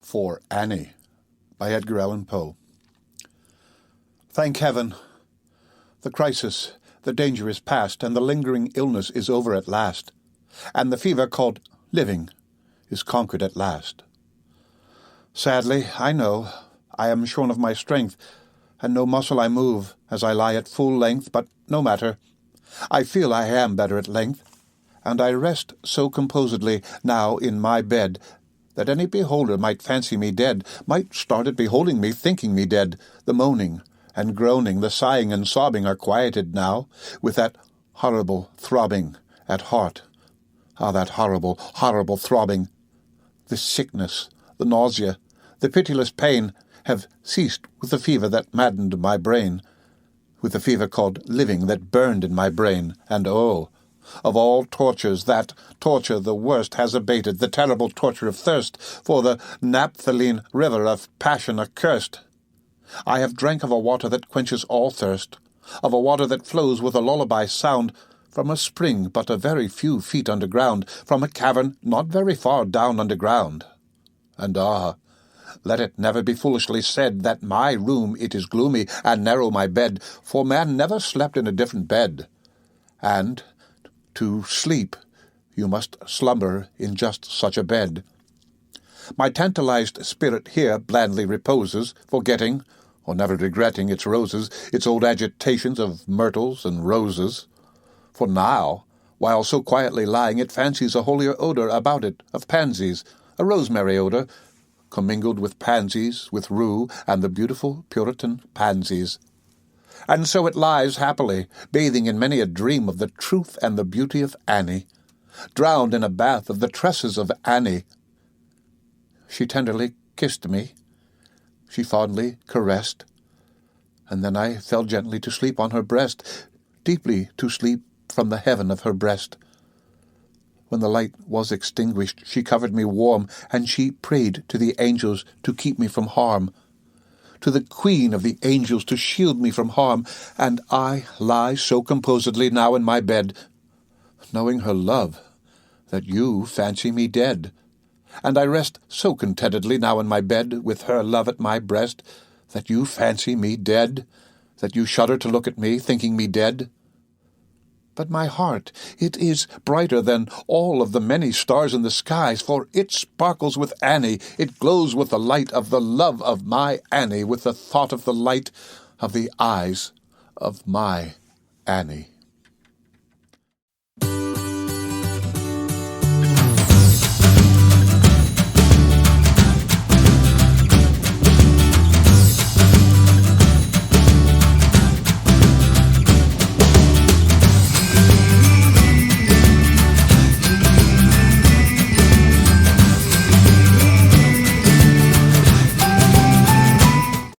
For Annie, by Edgar Allan Poe. Thank heaven, the crisis, the danger is past, and the lingering illness is over at last, and the fever called living is conquered at last. Sadly, I know, I am shorn of my strength, and no muscle I move as I lie at full length, but no matter. I feel I am better at length, and I rest so composedly now in my bed, that any beholder might fancy me dead, might start at beholding me, thinking me dead. The moaning and groaning, the sighing and sobbing are quieted now, with that horrible throbbing at heart. Ah, that horrible, horrible throbbing! The sickness, the nausea, the pitiless pain have ceased with the fever that maddened my brain, with the fever called living that burned in my brain, and oh, of all tortures, that torture the worst has abated, the terrible torture of thirst, for the naphthaline river of passion accursed. I have drank of a water that quenches all thirst, of a water that flows with a lullaby sound, from a spring but a very few feet underground, from a cavern not very far down underground. And ah, let it never be foolishly said that my room it is gloomy, and narrow my bed, for man never slept in a different bed. And to sleep, you must slumber in just such a bed. My tantalized spirit here blandly reposes, forgetting, or never regretting, its roses, its old agitations of myrtles and roses. For now, while so quietly lying, it fancies a holier odor about it of pansies, a rosemary odor, commingled with pansies, with rue, and the beautiful Puritan pansies. And so it lies happily, bathing in many a dream of the truth and the beauty of Annie, drowned in a bath of the tresses of Annie. She tenderly kissed me, she fondly caressed, and then I fell gently to sleep on her breast, deeply to sleep from the heaven of her breast. When the light was extinguished, she covered me warm, and she prayed to the angels to keep me from harm, to the Queen of the angels to shield me from harm, and I lie so composedly now in my bed, knowing her love, that you fancy me dead. And I rest so contentedly now in my bed, with her love at my breast, that you fancy me dead, that you shudder to look at me, thinking me dead. But my heart, it is brighter than all of the many stars in the skies, for it sparkles with Annie, it glows with the light of the love of my Annie, with the thought of the light of the eyes of my Annie.